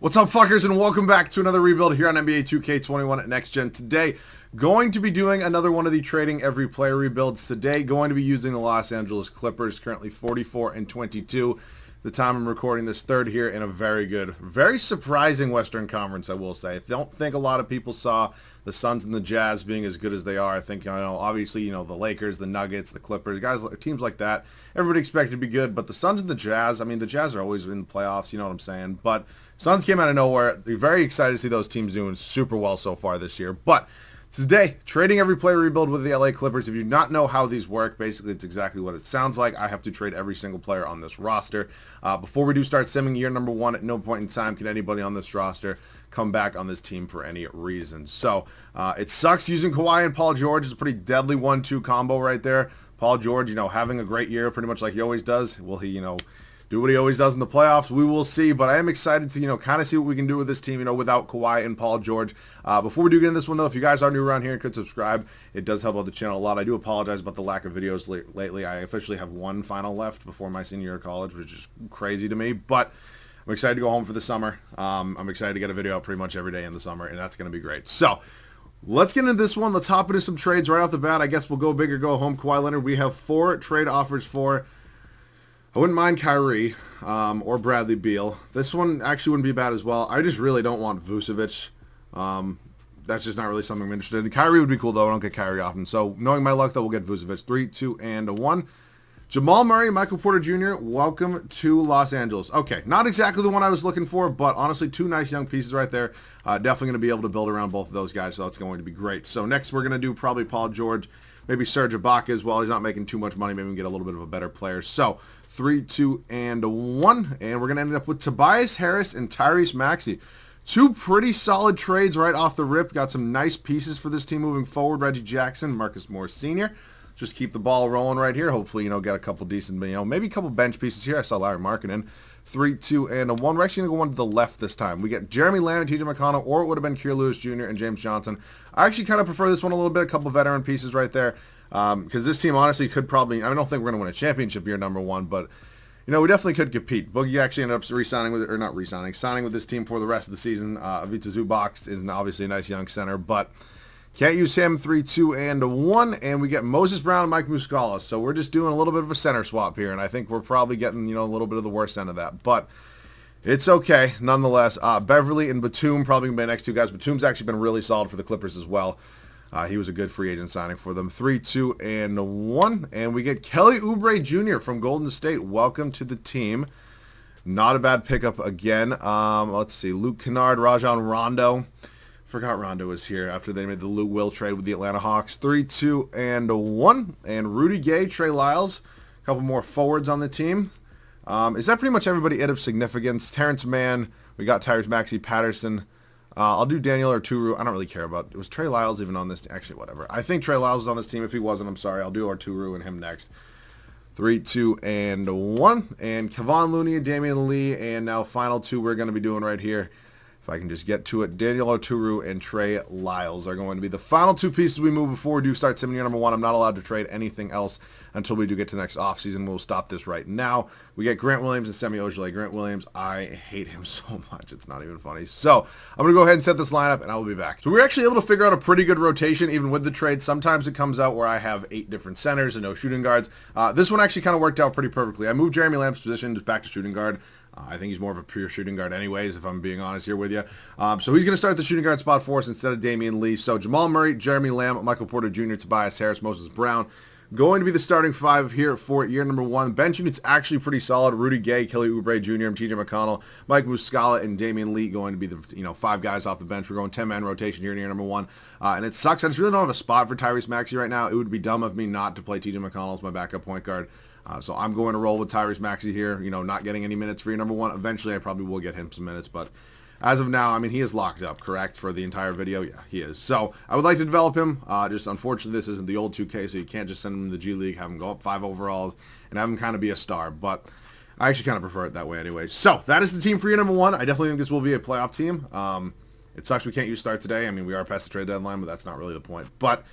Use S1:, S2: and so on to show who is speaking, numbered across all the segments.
S1: What's up, fuckers, and welcome back to another rebuild here on NBA 2K21 Next Gen. Today, going to be doing another one of the trading every player rebuilds. Today, going to be using the Los Angeles Clippers, currently 44-22. The time I'm recording this, third here in a very good, very surprising Western Conference, I will say. I don't think a lot of people saw the Suns and the Jazz being as good as they are. I think, obviously, the Lakers, the Nuggets, the Clippers, guys, teams like that, everybody expected to be good. But the Suns and the Jazz, the Jazz are always in the playoffs, you know what I'm saying? But Suns came out of nowhere. They're very excited to see those teams doing super well so far this year. But today, trading every player rebuild with the LA Clippers. If you do not know how these work, basically it's exactly what it sounds like. I have to trade every single player on this roster. Before we do start simming year number one, at no point in time can anybody on this roster come back on this team for any reason. So it sucks using Kawhi and Paul George. It's a pretty deadly 1-2 combo right there. Paul George, having a great year pretty much like he always does. Will he, do what he always does in the playoffs? We will see, but I am excited to, kind of see what we can do with this team, without Kawhi and Paul George. Before we do get into this one, though, if you guys are new around here and could subscribe, it does help out the channel a lot. I do apologize about the lack of videos lately. I officially have one final left before my senior year of college, which is crazy to me, but I'm excited to go home for the summer. I'm excited to get a video out pretty much every day in the summer, and that's going to be great. So let's get into this one. Let's hop into some trades right off the bat. I guess we'll go big or go home. Kawhi Leonard, we have 4 trade offers for. I wouldn't mind Kyrie or Bradley Beal. This one actually wouldn't be bad as well. I just really don't want Vucevic. That's just not really something I'm interested in. Kyrie would be cool, though. I don't get Kyrie often. So knowing my luck, though, we'll get Vucevic. 3, 2, and 1. Jamal Murray, Michael Porter Jr., welcome to Los Angeles. Okay, not exactly the one I was looking for, but honestly, 2 nice young pieces right there. Definitely going to be able to build around both of those guys, so it's going to be great. So next we're going to do probably Paul George, maybe Serge Ibaka as well. He's not making too much money. Maybe we can get a little bit of a better player. So 3, 2, and 1. And we're going to end up with Tobias Harris and Tyrese Maxey. 2 pretty solid trades right off the rip. Got some nice pieces for this team moving forward. Reggie Jackson, Marcus Morris Sr. Just keep the ball rolling right here. Hopefully, get a couple decent, maybe a couple bench pieces here. I saw Larry Markkinen. 3, 2, and 1. We're actually going to go one to the left this time. We get Jeremy Lamb and TJ McConnell, or it would have been Kier Lewis Jr. and James Johnson. I actually kind of prefer this one a little bit. A couple veteran pieces right there. Because this team honestly could probably, I don't think we're going to win a championship year number 1, but we definitely could compete. Boogie actually ended up signing with this team for the rest of the season. Ivica Zubac is obviously a nice young center, but can't use him. 3, 2, and 1, and we get Moses Brown and Mike Muscala. So we're just doing a little bit of a center swap here, and I think we're probably getting, a little bit of the worst end of that, but it's okay nonetheless. Beverly and Batum probably going to be the next 2 guys. Batum's actually been really solid for the Clippers as well. He was a good free agent signing for them. 3, 2, and 1. And we get Kelly Oubre Jr. from Golden State. Welcome to the team. Not a bad pickup again. Let's see. Luke Kennard, Rajon Rondo. Forgot Rondo was here after they made the Lou Will trade with the Atlanta Hawks. 3, 2, and 1. And Rudy Gay, Trey Lyles. A couple more forwards on the team. Is that pretty much everybody of significance? Terrence Mann. We got Tyrese Maxey, Patterson. I'll do Daniel Arturu. I don't really care about. Was Trey Lyles even on this? Actually, whatever. I think Trey Lyles was on this team. If he wasn't, I'm sorry. I'll do Arturu and him next. 3, 2, and 1. And Kevon Looney and Damian Lee. And now final 2 we're going to be doing right here. If I can just get to it, Daniel Arturu and Trey Lyles are going to be the final 2 pieces we move before we do start simming year number 1. I'm not allowed to trade anything else until we do get to the next offseason. We'll stop this right now. We get Grant Williams and Semi Ojeleye. Grant Williams, I hate him so much. It's not even funny. So I'm going to go ahead and set this lineup, and I will be back. So we're actually able to figure out a pretty good rotation, even with the trade. Sometimes it comes out where I have 8 different centers and no shooting guards. This one actually kind of worked out pretty perfectly. I moved Jeremy Lamb's position just back to shooting guard. I think he's more of a pure shooting guard anyways, if I'm being honest here with you. So he's going to start the shooting guard spot for us instead of Damian Lee. So Jamal Murray, Jeremy Lamb, Michael Porter Jr., Tobias Harris, Moses Brown. Going to be the starting 5 here for year number 1. Bench unit's actually pretty solid. Rudy Gay, Kelly Oubre Jr., TJ McConnell, Mike Muscala, and Damian Lee going to be the 5 guys off the bench. We're going 10-man rotation here in year number 1. And it sucks. I just really don't have a spot for Tyrese Maxey right now. It would be dumb of me not to play TJ McConnell as my backup point guard. So I'm going to roll with Tyrese Maxey here, not getting any minutes for year number 1. Eventually, I probably will get him some minutes, but as of now, he is locked up, correct, for the entire video? Yeah, he is. So I would like to develop him. Just unfortunately, this isn't the old 2K, so you can't just send him to the G League, have him go up 5 overalls, and have him kind of be a star. But I actually kind of prefer it that way anyway. So that is the team for year number 1. I definitely think this will be a playoff team. It sucks we can't use start today. We are past the trade deadline, but that's not really the point. But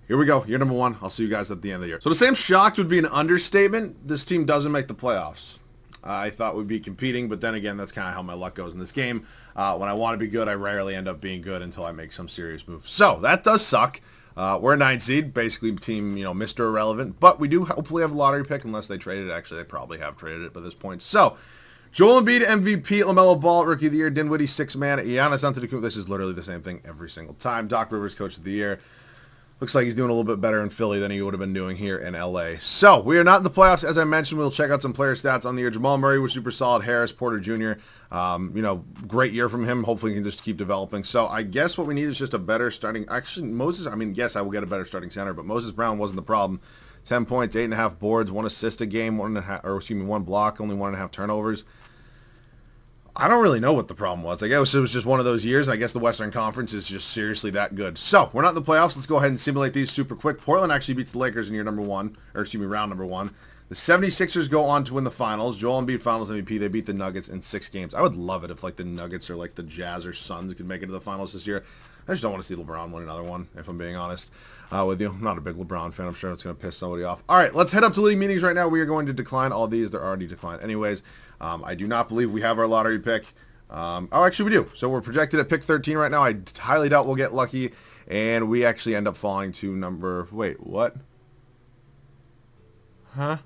S1: here we go. Year number 1. I'll see you guys at the end of the year. So to say I'm shocked would be an understatement. This team doesn't make the playoffs. I thought we'd be competing, but then again, that's kind of how my luck goes in this game. When I want to be good, I rarely end up being good until I make some serious moves. So that does suck. We're a 9 seed, basically team, Mr. Irrelevant, but we do hopefully have a lottery pick unless they traded it. Actually, they probably have traded it by this point. So, Joel Embiid, MVP, LaMelo Ball, Rookie of the Year, Dinwiddie, 6th man, Giannis Antetokounmpo. This is literally the same thing every single time. Doc Rivers, Coach of the Year. Looks like he's doing a little bit better in Philly than he would have been doing here in LA. So, we are not in the playoffs. As I mentioned, we'll check out some player stats on the year. Jamal Murray was super solid. Harris, Porter Jr., great year from him. Hopefully, he can just keep developing. So, I guess what we need is just a better starting. Actually, yes, I will get a better starting center, but Moses Brown wasn't the problem. 10 points, 8.5 boards, 1 assist a game, 1 block, only 1.5 turnovers. I don't really know what the problem was. I guess it was just one of those years, and I guess the Western Conference is just seriously that good. So, we're not in the playoffs. Let's go ahead and simulate these super quick. Portland actually beats the Lakers in round number 1. The 76ers go on to win the finals. Joel Embiid finals MVP. They beat the Nuggets in 6 games. I would love it if the Nuggets or the Jazz or Suns could make it to the finals this year. I just don't want to see LeBron win another one, if I'm being honest with you. I'm not a big LeBron fan. I'm sure it's going to piss somebody off. All right, let's head up to league meetings right now. We are going to decline all these. They're already declined anyways. I do not believe we have our lottery pick. Actually we do. So we're projected at pick 13 right now. I highly doubt we'll get lucky, and we actually end up falling to number... Wait, what? Huh?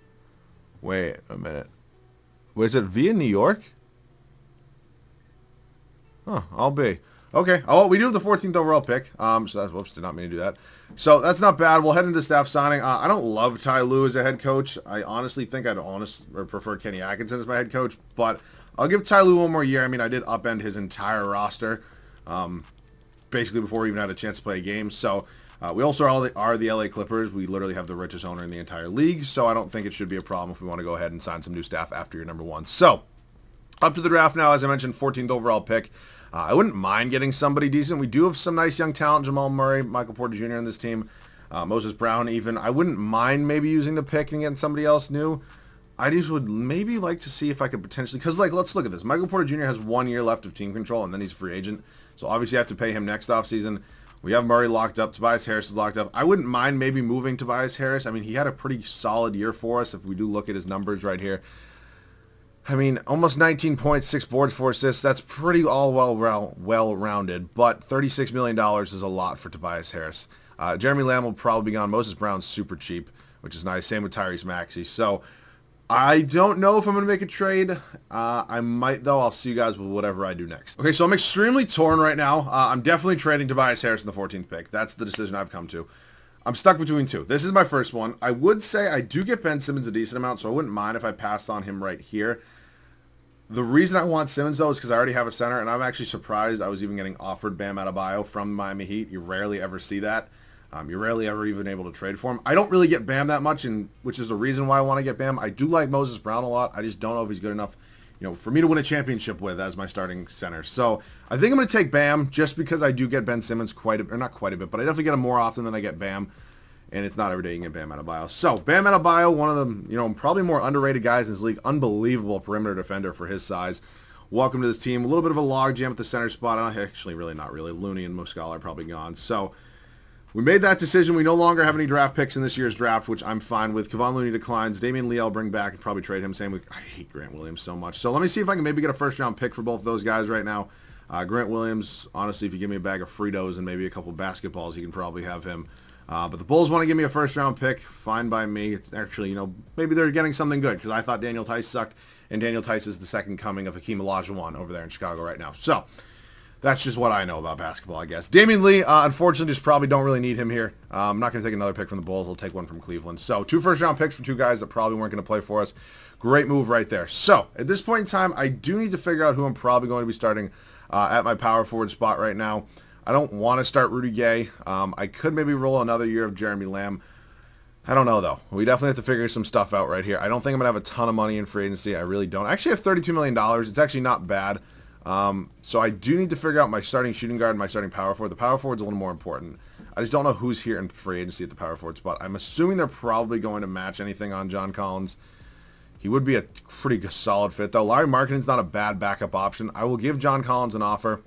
S1: Wait a minute. Was it via New York? Huh, I'll be. Okay. Oh, we do have the 14th overall pick. So that's... Whoops, did not mean to do that. So that's not bad. We'll head into staff signing. I don't love Ty Lue as a head coach. I honestly think I'd prefer Kenny Atkinson as my head coach, but I'll give Ty Lue one more year. I mean, I did upend his entire roster basically before we even had a chance to play a game. So we also are the LA Clippers. We literally have the richest owner in the entire league, so I don't think it should be a problem if we want to go ahead and sign some new staff after your number 1. So up to the draft now, as I mentioned, 14th overall pick. I wouldn't mind getting somebody decent. We do have some nice young talent, Jamal Murray, Michael Porter Jr. on this team, Moses Brown even. I wouldn't mind maybe using the pick and getting somebody else new. I just would maybe like to see if I could potentially, because let's look at this. Michael Porter Jr. has 1 year left of team control, and then he's a free agent. So obviously you have to pay him next offseason. We have Murray locked up. Tobias Harris is locked up. I wouldn't mind maybe moving Tobias Harris. I mean, he had a pretty solid year for us if we do look at his numbers right here. I mean, almost 19 points, 6 boards, 4 assists. That's pretty all well-rounded, but $36 million is a lot for Tobias Harris. Jeremy Lamb will probably be gone. Moses Brown's super cheap, which is nice. Same with Tyrese Maxey. So I don't know if I'm going to make a trade. I might, though. I'll see you guys with whatever I do next. Okay, so I'm extremely torn right now. I'm definitely trading Tobias Harris in the 14th pick. That's the decision I've come to. I'm stuck between 2. This is my first one. I would say I do get Ben Simmons a decent amount, so I wouldn't mind if I passed on him right here. The reason I want Simmons, though, is because I already have a center, and I'm actually surprised I was even getting offered Bam Adebayo from Miami Heat. You rarely ever see that. You're rarely ever even able to trade for him. I don't really get Bam that much, and which is the reason why I want to get Bam. I do like Moses Brown a lot. I just don't know if he's good enough, for me to win a championship with as my starting center. So I think I'm going to take Bam just because I do get Ben Simmons not quite a bit, but I definitely get him more often than I get Bam. And it's not every day you can get Bam Adebayo. So, Bam Adebayo, one of the, probably more underrated guys in this league. Unbelievable perimeter defender for his size. Welcome to this team. A little bit of a logjam at the center spot. Actually, not really. Looney and Muscala are probably gone. So, we made that decision. We no longer have any draft picks in this year's draft, which I'm fine with. Kevon Looney declines. Damian Lee I'll bring back and probably trade him. Same with, I hate Grant Williams so much. So, let me see if I can maybe get a first-round pick for both of those guys right now. Grant Williams, honestly, if you give me a bag of Fritos and maybe a couple basketballs, you can probably have him. But the Bulls want to give me a first-round pick. Fine by me. It's actually, maybe they're getting something good because I thought Daniel Tice sucked, and Daniel Tice is the second coming of Hakeem Olajuwon over there in Chicago right now. So that's just what I know about basketball, I guess. Damian Lee, unfortunately, just probably don't really need him here. I'm not going to take another pick from the Bulls. I'll take one from Cleveland. So 2 first-round picks for 2 guys that probably weren't going to play for us. Great move right there. So at this point in time, I do need to figure out who I'm probably going to be starting at my power forward spot right now. I don't want to start Rudy Gay. I could maybe roll another year of Jeremy Lamb. I don't know, though. We definitely have to figure some stuff out right here. I don't think I'm going to have a ton of money in free agency. I really don't. I actually have $32 million. It's actually not bad. So I do need to figure out my starting shooting guard and my starting power forward. The power forward's a little more important. I just don't know who's here in free agency at the power forward spot. I'm assuming they're probably going to match anything on John Collins. He would be a pretty solid fit, though. Larry Markkanen's not a bad backup option. I will give John Collins an offer.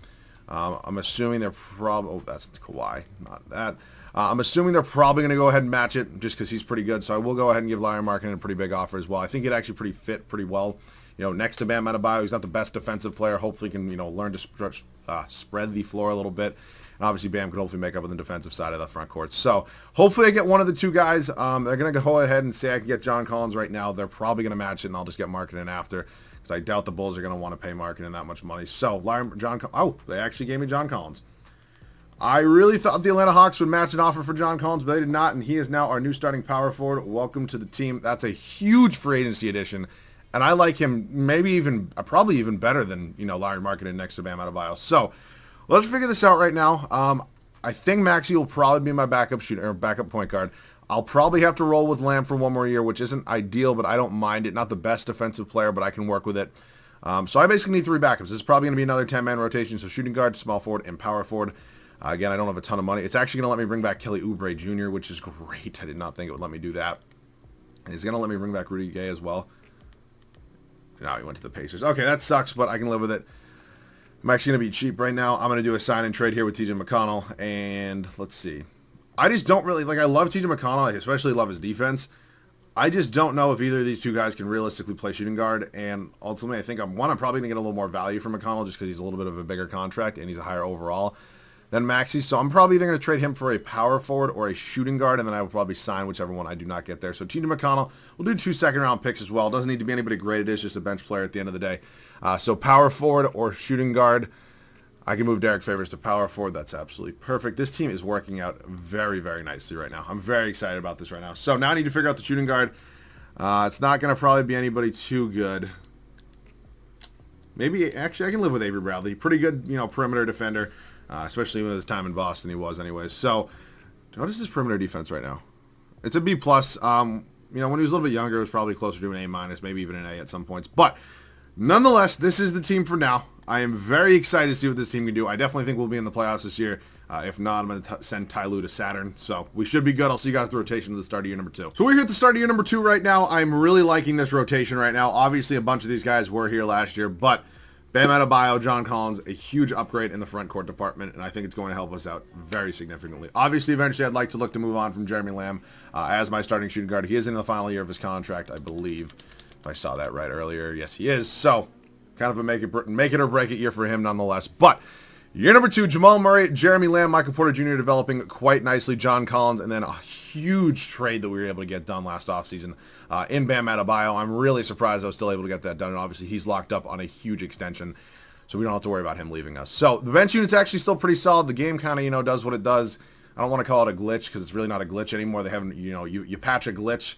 S1: I'm assuming they're probably... Oh, that's Kawhi, not that. I'm assuming they're probably going to go ahead and match it just because he's pretty good. So I will go ahead and give Larry Markkinen a pretty big offer as well. I think it actually fit pretty well next to Bam Adebayo. He's not the best defensive player. Hopefully he can, learn to spread the floor a little bit. And obviously Bam can hopefully make up on the defensive side of the front court. So hopefully I get one of the two guys. They're going to go ahead and say I can get John Collins right now. They're probably going to match it, and I'll just get Markkanen after, because I doubt the Bulls are going to want to pay Markkanen that much money. So they actually gave me John Collins. I really thought the Atlanta Hawks would match an offer for John Collins, but they did not, and he is now our new starting power forward. Welcome to the team. That's a huge free agency addition, and I like him probably even better than, Larry Markkanen next to Bam Adebayo. So let's figure this out right now. I think Maxey will probably be my backup shooter or backup point guard. I'll probably have to roll with Lamb for one more year, which isn't ideal, but I don't mind it. Not the best defensive player, but I can work with it. So I basically need 3 backups. This is probably going to be another 10-man rotation, so shooting guard, small forward, and power forward. Again, I don't have a ton of money. It's actually going to let me bring back Kelly Oubre Jr., which is great. I did not think it would let me do that. And it's going to let me bring back Rudy Gay as well. No, he went to the Pacers. Okay, that sucks, but I can live with it. I'm actually going to be cheap right now. I'm going to do a sign and trade here with TJ McConnell. And let's see. I just don't really, I love TJ McConnell. I especially love his defense. I just don't know if either of these two guys can realistically play shooting guard. And ultimately, I think I'm probably going to get a little more value from McConnell just because he's a little bit of a bigger contract and he's a higher overall than Maxey. So I'm probably either going to trade him for a power forward or a shooting guard, and then I will probably sign whichever one I do not get there. So TJ McConnell, we'll do 2 second-round picks as well. Doesn't need to be anybody great. It is just a bench player at the end of the day. So power forward or shooting guard. I can move Derek Favors to power forward. That's absolutely perfect. This team is working out very, very nicely right now. I'm very excited about this right now. So now I need to figure out the shooting guard. It's not going to probably be anybody too good. Actually, I can live with Avery Bradley. Pretty good, perimeter defender, especially with his time in Boston. He was anyways. So what is his perimeter defense right now? It's a B+. When he was a little bit younger, it was probably closer to an A-, maybe even an A at some points. But nonetheless, this is the team for now. I am very excited to see what this team can do. I definitely think we'll be in the playoffs this year. If not, I'm going to send Ty Lue to Saturn. So we should be good. I'll see you guys at the rotation of the start of year number 2. So we're here at the start of year number 2 right now. I'm really liking this rotation right now. Obviously, a bunch of these guys were here last year, but Bam Adebayo, John Collins, a huge upgrade in the front court department, and I think it's going to help us out very significantly. Obviously, eventually, I'd like to look to move on from Jeremy Lamb as my starting shooting guard. He is in the final year of his contract, I believe. If I saw that right earlier, yes, he is. So kind of a make it or break it year for him nonetheless. But year number 2, Jamal Murray, Jeremy Lamb, Michael Porter Jr. developing quite nicely, John Collins, and then a huge trade that we were able to get done last offseason in Bam Adebayo. I'm really surprised I was still able to get that done, and obviously he's locked up on a huge extension, so we don't have to worry about him leaving us. So the bench unit's actually still pretty solid. The game kind of, does what it does. I don't want to call it a glitch because it's really not a glitch anymore. They haven't, you patch a glitch.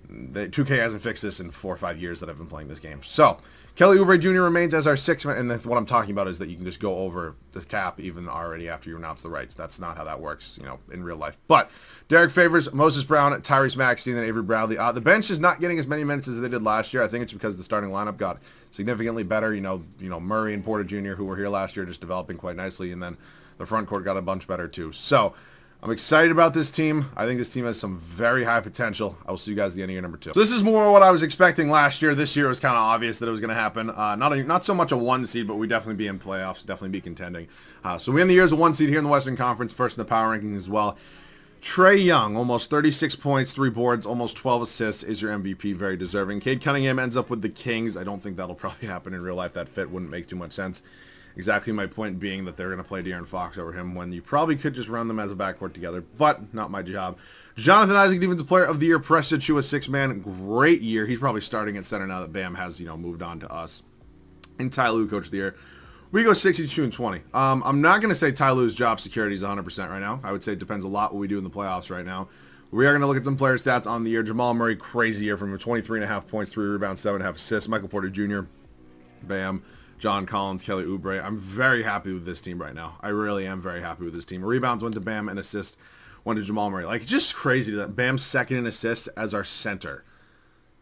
S1: 2K hasn't fixed this in 4 or 5 years that I've been playing this game. So Kelly Oubre Jr. remains as our 6th man, and what I'm talking about is that you can just go over the cap even already after you announce the rights. That's not how that works, in real life. But Derek Favors, Moses Brown, Tyrese Maxey, and then Avery Bradley. The bench is not getting as many minutes as they did last year. I think it's because the starting lineup got significantly better. Murray and Porter Jr., who were here last year, just developing quite nicely, and then the front court got a bunch better too. So I'm excited about this team. I think this team has some very high potential. I will see you guys at the end of year number 2. So this is more what I was expecting last year. This year it was kind of obvious that it was going to happen. Not so much a 1 seed, but we definitely be in playoffs, definitely be contending. So we end the year as a 1 seed here in the Western Conference, first in the power rankings as well. Trae Young, almost 36 points, 3 boards, almost 12 assists, is your MVP, very deserving. Cade Cunningham ends up with the Kings. I don't think that'll probably happen in real life. That fit wouldn't make too much sense. Exactly my point being that they're going to play De'Aaron Fox over him when you probably could just run them as a backcourt together, but not my job. Jonathan Isaac, Defensive Player of the Year, Presta Chua, 6-man, great year. He's probably starting at center now that Bam has, moved on to us. And Ty Lue, Coach of the Year. We go 62-20. I'm not going to say Ty Lue's job security is 100% right now. I would say it depends a lot what we do in the playoffs right now. We are going to look at some player stats on the year. Jamal Murray, crazy year from him, 23.5 points, 3 rebounds, 7.5 assists. Michael Porter Jr., Bam, John Collins, Kelly Oubre. I'm very happy with this team right now. I really am very happy with this team. Rebounds went to Bam, and assist went to Jamal Murray. It's just crazy that Bam's second in assists as our center.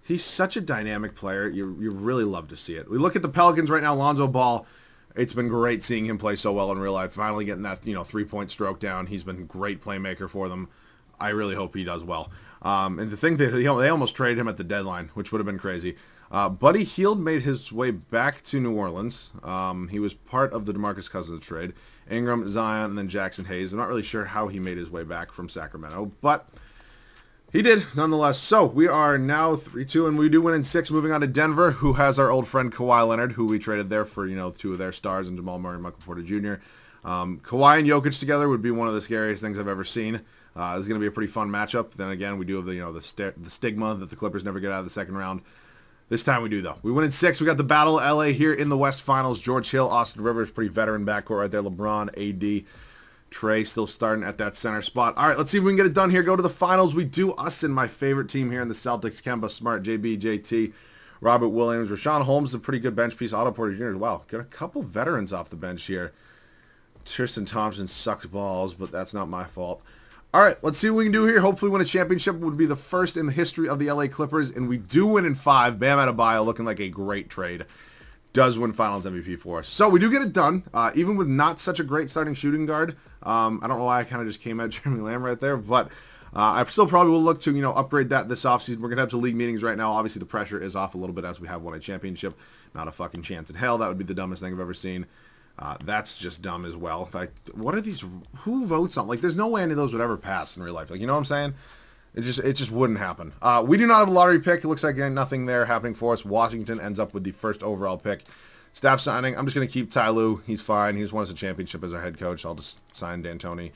S1: He's such a dynamic player. You really love to see it. We look at the Pelicans right now. Lonzo Ball, it's been great seeing him play so well in real life. Finally getting that 3-point stroke down. He's been a great playmaker for them. I really hope he does well. And to think that they almost traded him at the deadline, which would have been crazy. Buddy Hield made his way back to New Orleans. He was part of the DeMarcus Cousins trade. Ingram, Zion, and then Jackson Hayes. I'm not really sure how he made his way back from Sacramento, but He did, nonetheless. So, we are now 3-2, and we do win in 6, moving on to Denver, who has our old friend Kawhi Leonard, who we traded there for, 2 of their stars, and Jamal Murray and Michael Porter Jr. Kawhi and Jokic together would be one of the scariest things I've ever seen. This is going to be a pretty fun matchup. Then again, we do have the stigma that the Clippers never get out of the second round. This time we do, though. We win in 6. We got the Battle of LA here in the West Finals. George Hill, Austin Rivers, pretty veteran backcourt right there. LeBron, AD. Trey still starting at that center spot. All right, let's see if we can get it done here. Go to the finals. We do us and my favorite team here in the Celtics. Kemba, Smart, JB, JT, Robert Williams. Rashawn Holmes is a pretty good bench piece. Otto Porter Jr. Wow, got a couple veterans off the bench here. Tristan Thompson sucks balls, but that's not my fault. All right, let's see what we can do here. Hopefully win a championship. Would be the first in the history of the LA Clippers, and we do win in 5. Bam Adebayo looking like a great trade. Does win Finals MVP for us. So we do get it done, even with not such a great starting shooting guard. I don't know why I kind of just came at Jeremy Lamb right there, but I still probably will look to, upgrade that this offseason. We're going to have to league meetings right now. Obviously, the pressure is off a little bit as we have won a championship. Not a fucking chance in hell. That would be the dumbest thing I've ever seen. That's just dumb as well. Like, what are these? Who votes on? Like, there's no way any of those would ever pass in real life. Like, you know what I'm saying? It just wouldn't happen. We do not have a lottery pick. It looks like nothing there happening for us. Washington ends up with the first overall pick. Staff signing. I'm just going to keep Ty Lue. He's fine. He's won us a championship as our head coach. I'll just sign D'Antoni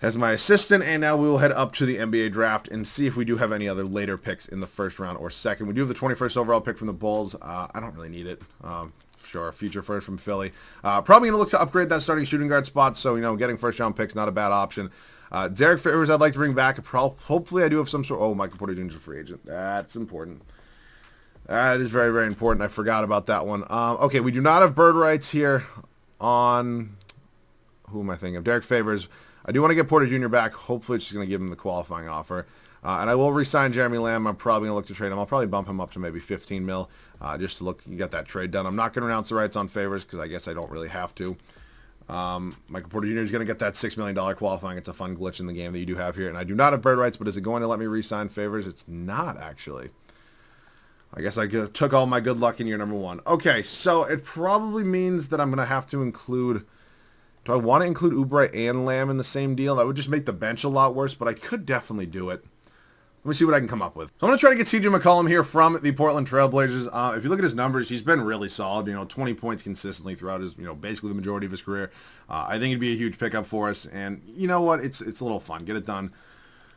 S1: as my assistant. And now we will head up to the NBA draft and see if we do have any other later picks in the first round or second. We do have the 21st overall pick from the Bulls. I don't really need it. Sure, future first from Philly. Probably going to look to upgrade that starting shooting guard spot. So, getting first round picks, not a bad option. Derek Favors I'd like to bring back. Hopefully I do have some sort. Oh, Michael Porter Jr. is a free agent. That's important. That is very, very important. I forgot about that one. Okay, we do not have bird rights here on... Who am I thinking of? Derek Favors. I do want to get Porter Jr. back. Hopefully it's just going to give him the qualifying offer. And I will re-sign Jeremy Lamb. I'm probably going to look to trade him. I'll probably bump him up to maybe 15 mil just to get that trade done. I'm not going to announce the rights on Favors because I guess I don't really have to. Michael Porter Jr. is going to get that $6 million qualifying. It's a fun glitch in the game that you do have here. And I do not have bird rights, but is it going to let me re-sign Favors? It's not, actually. I guess I took all my good luck in year number 1. Okay, so it probably means that I'm going to have to include... Do I want to include Oubre and Lamb in the same deal? That would just make the bench a lot worse, but I could definitely do it. Let me see what I can come up with. So I'm going to try to get CJ McCollum here from the Portland Trailblazers. If you look at his numbers, he's been really solid. 20 points consistently throughout his, basically the majority of his career. I think it'd be a huge pickup for us. And you know what? It's a little fun. Get it done.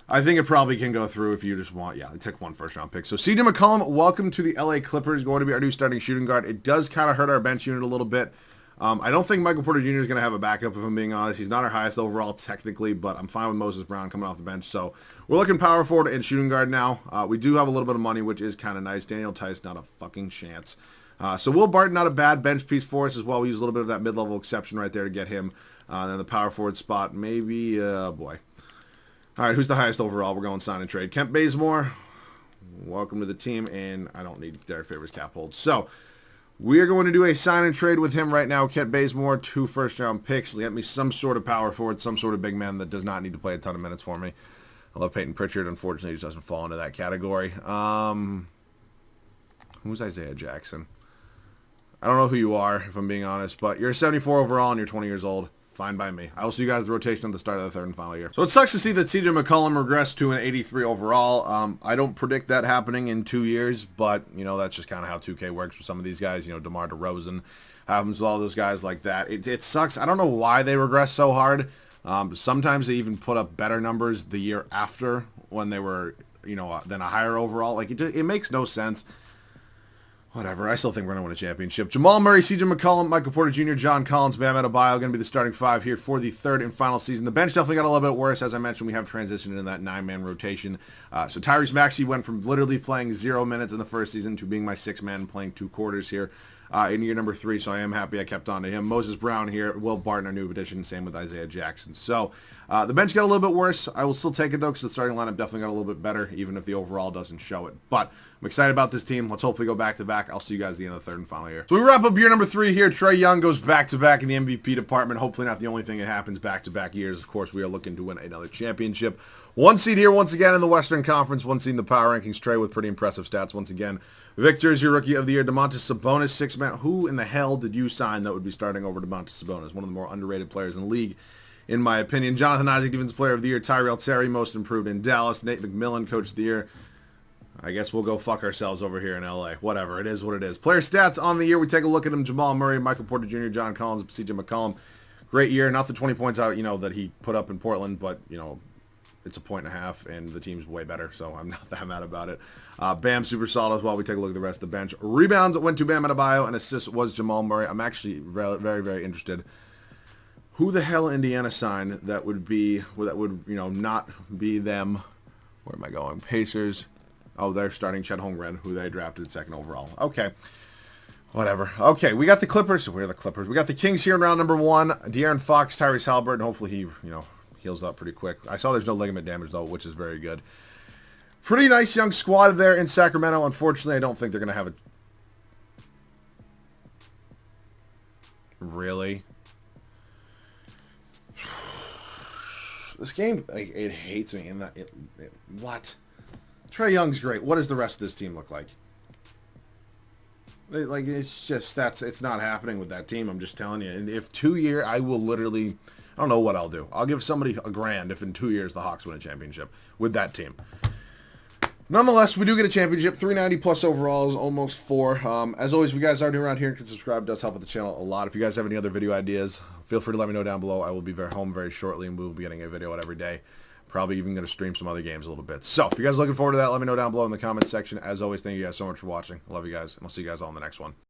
S1: I think it probably can go through if you just want, take 1 first-round pick. So CJ McCollum, welcome to the LA Clippers, going to be our new starting shooting guard. It does kind of hurt our bench unit a little bit. I don't think Michael Porter Jr. is going to have a backup, if I'm being honest. He's not our highest overall technically, but I'm fine with Moses Brown coming off the bench. So we're looking power forward and shooting guard now. We do have a little bit of money, which is kind of nice. Daniel Tice, not a fucking chance. So Will Barton, not a bad bench piece for us as well. We use a little bit of that mid-level exception right there to get him. Then the power forward spot, maybe, boy. All right, who's the highest overall? We're going sign and trade. Kent Bazemore, welcome to the team, and I don't need Derek Favors cap hold. So we are going to do a sign and trade with him right now. Kent Bazemore, 2 first-round picks. Get me some sort of power forward, some sort of big man that does not need to play a ton of minutes for me. I love Peyton Pritchard. Unfortunately, he just doesn't fall into that category. Who's Isaiah Jackson? I don't know who you are, if I'm being honest, but you're a 74 overall and you're 20 years old. Fine by me. I will see you guys the rotation at the start of the third and final year. So it sucks to see that CJ McCollum regressed to an 83 overall. I don't predict that happening in 2 years, but, that's just kind of how 2K works with some of these guys. DeMar DeRozan happens with all those guys like that. It sucks. I don't know why they regress so hard. Sometimes they even put up better numbers the year after when they were, than a higher overall. Like, it makes no sense. Whatever. I still think we're going to win a championship. Jamal Murray, CJ McCollum, Michael Porter Jr., John Collins, Bam Adebayo going to be the starting 5 here for the third and final season. The bench definitely got a little bit worse. As I mentioned, we have transitioned into that 9-man rotation. So Tyrese Maxey went from literally playing 0 minutes in the first season to being my 6th man playing 2 quarters here in year number 3. So I am happy I kept on to him. Moses Brown here, Will Barton, our new addition. Same with Isaiah Jackson. So the bench got a little bit worse. I will still take it, though, because the starting lineup definitely got a little bit better, even if the overall doesn't show it. But I'm excited about this team. Let's hopefully go back-to-back. I'll see you guys at the end of the third and final year. So we wrap up year number 3 here. Trae Young goes back-to-back in the MVP department. Hopefully not the only thing that happens back-to-back years. Of course, we are looking to win another championship. 1 seed here once again in the Western Conference. 1 seed in the power rankings. Trae with pretty impressive stats once again. Victor is your Rookie of the Year. Domantas Sabonis, 6-man. Who in the hell did you sign that would be starting over Domantas Sabonis? One of the more underrated players in the league. in my opinion. Jonathan Isaac, Defensive Player of the Year. Tyrell Terry, Most Improved in Dallas. Nate McMillan, Coach of the Year. I guess we'll go fuck ourselves over here in LA. Whatever. It is what it is. Player stats on the year. We take a look at them. Jamal Murray, Michael Porter Jr., John Collins, CJ McCollum. Great year. Not the 20 points out, that he put up in Portland, but, it's a 1.5, and the team's way better, so I'm not that mad about it. Bam, super solid as well. We take a look at the rest of the bench. Rebounds went to Bam Adebayo, and assists was Jamal Murray. I'm actually very, very interested. Who the hell Indiana signed that would, not be them? Where am I going? Pacers. Oh, they're starting Chet Holmgren, who they drafted 2nd overall. Okay. Whatever. Okay, we got the Clippers. We're the Clippers. We got the Kings here in round number 1. De'Aaron Fox, Tyrese Halliburton. Hopefully he, heals up pretty quick. I saw there's no ligament damage, though, which is very good. Pretty nice young squad there in Sacramento. Unfortunately, I don't think they're going to have a... Really? This game, it hates me. In that, what? Trae Young's great. What does the rest of this team look like? It's just, it's not happening with that team. I'm just telling you. And if 2 years, I will literally... I don't know what I'll do. I'll give somebody $1,000 if in 2 years the Hawks win a championship with that team. Nonetheless, we do get a championship. 390 plus overall is almost 4. As always, if you guys are new around here and can subscribe, it does help with the channel a lot. If you guys have any other video ideas, feel free to let me know down below. I will be home very shortly, and we will be getting a video out every day. Probably even going to stream some other games a little bit. So, if you guys are looking forward to that, let me know down below in the comments section. As always, thank you guys so much for watching. I love you guys, and I'll see you guys all in the next one.